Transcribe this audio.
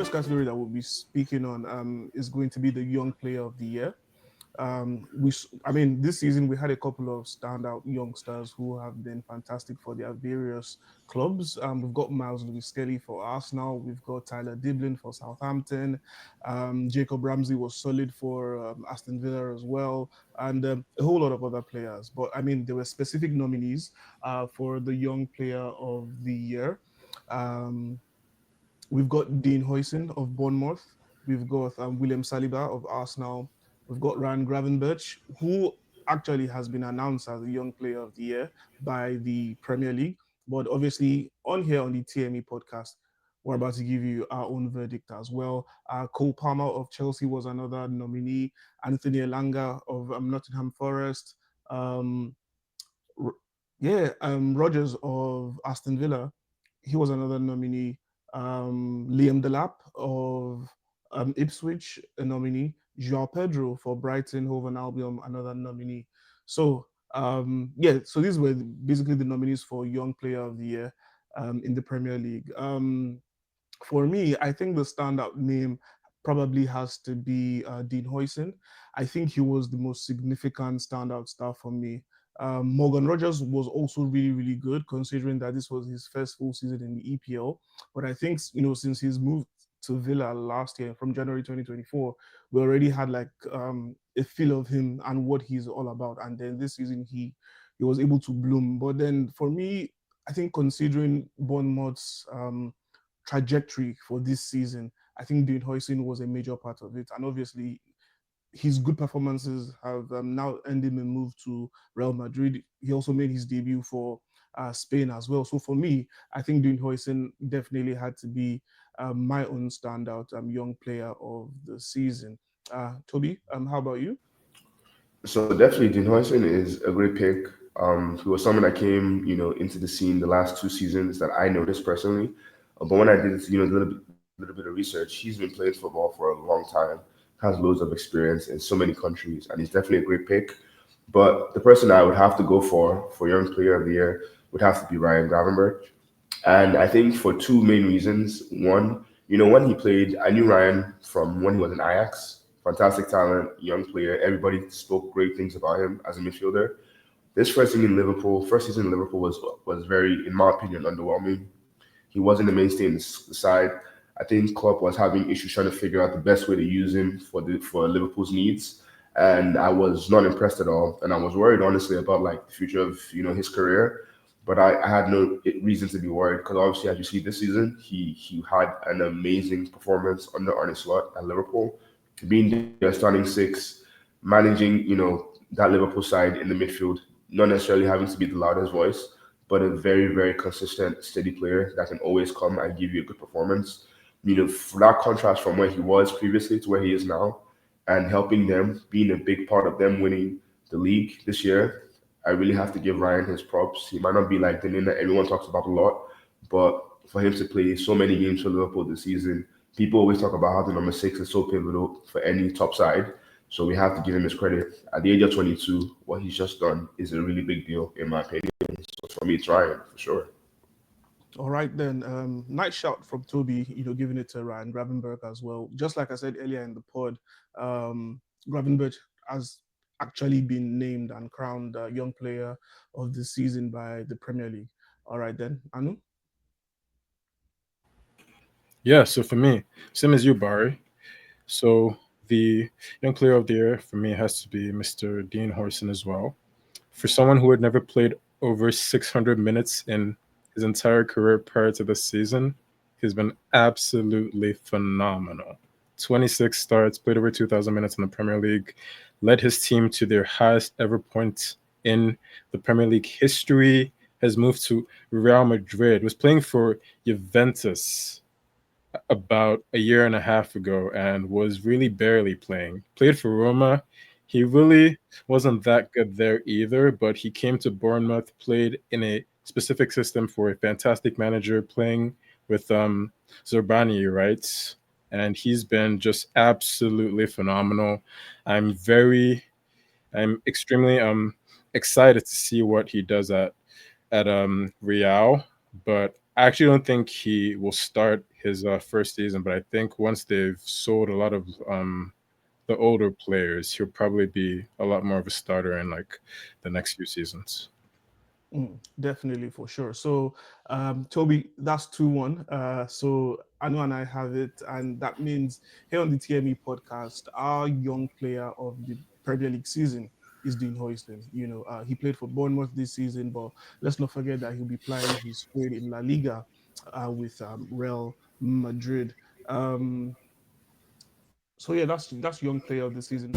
first category that we'll be speaking on is going to be the Young Player of the Year. I mean, this season we had a couple of standout youngsters who have been fantastic for their various clubs. We've got Miles Lewis Kelly for Arsenal. We've got Tyler Diblin for Southampton. Jacob Ramsey was solid for Aston Villa as well, and a whole lot of other players. But I mean, there were specific nominees for the Young Player of the Year. Um, We've got Dean Huijsen of Bournemouth. We've got William Saliba of Arsenal. We've got Ryan Gravenberch, who actually has been announced as the Young Player of the Year by the Premier League. But obviously, on here on the TME podcast, we're about to give you our own verdict as well. Cole Palmer of Chelsea was another nominee. Anthony Elanga of Nottingham Forest. Um, R- yeah, Rogers of Aston Villa, he was another nominee. Liam Delap of Ipswich, a nominee. Joao Pedro for Brighton, Hove and Albion, another nominee. So yeah, so these were basically the nominees for Young Player of the Year in the Premier League. For me, I think the standout name probably has to be Dean Huijsen. I think he was the most significant standout star for me. Morgan Rogers was also really, really good, considering that this was his first full season in the EPL. But I think, since he's moved to Villa last year from January 2024, we already had like a feel of him and what he's all about. And then this season, he was able to bloom. But then for me, I think considering Bournemouth's trajectory for this season, I think Dean Huijsen was a major part of it. And obviously, his good performances have now earned him a move to Real Madrid. He also made his debut for Spain as well. So for me, I think Dean Huijsen definitely had to be my own standout young player of the season. Toby, how about you? So definitely, Dean Huijsen is a great pick. He was someone that came, into the scene the last 2 seasons that I noticed personally. But when I did, a little bit of research, he's been playing football for a long time, has loads of experience in so many countries, and he's definitely a great pick. But the person I would have to go for Young Player of the Year would have to be Ryan Gravenberch. And I think for two main reasons. One, when he played, I knew Ryan from when he was in Ajax. Fantastic talent, young player. Everybody spoke great things about him as a midfielder. This first season in Liverpool was very, in my opinion, underwhelming. He wasn't the mainstay in the side. I think Klopp was having issues trying to figure out the best way to use him for Liverpool's needs, and I was not impressed at all. And I was worried, honestly, about like the future of his career. But I had no reason to be worried because obviously, as you see this season, he had an amazing performance under Arne Slot at Liverpool, being their starting six, managing that Liverpool side in the midfield, not necessarily having to be the loudest voice, but a very, very consistent, steady player that can always come and give you a good performance. For that contrast from where he was previously to where he is now, and helping them, being a big part of them winning the league this year, I really have to give Ryan his props. He might not be like the name that everyone talks about a lot, but for him to play so many games for Liverpool this season, people always talk about how the number six is so pivotal for any top side. So we have to give him his credit. At the age of 22, what he's just done is a really big deal, in my opinion. So for me, it's Ryan for sure. All right then. Nice shout from Toby, giving it to Ryan Gravenberg as well. Just like I said earlier in the pod, Gravenberg has actually been named and crowned Young Player of the Season by the Premier League. All right then, Anu. Yeah, so for me, same as you, Barry. So the young player of the year for me has to be Mr. Dean Horson as well. For someone who had never played over 600 minutes in his entire career prior to this season, he's been absolutely phenomenal. 26 starts, played over 2,000 minutes in the Premier League, led his team to their highest ever point in the Premier League history, has moved to Real Madrid, was playing for Juventus about a year and a half ago and was really barely playing. Played for Roma. He really wasn't that good there either, but he came to Bournemouth, played in a specific system for a fantastic manager, playing with Zorbani, right? And he's been just absolutely phenomenal. I'm very, I'm extremely excited to see what he does at Real, but I actually don't think he will start his first season, but I think once they've sold a lot of the older players, he'll probably be a lot more of a starter in like the next few seasons. Definitely for sure. So, Toby, that's 2-1. So Anu and I have it, and that means here on the TME podcast, our young player of the Premier League season is Dean Hoysten. He played for Bournemouth this season, but let's not forget that he'll be playing his trade in La Liga with Real Madrid. So yeah, that's young player of the season.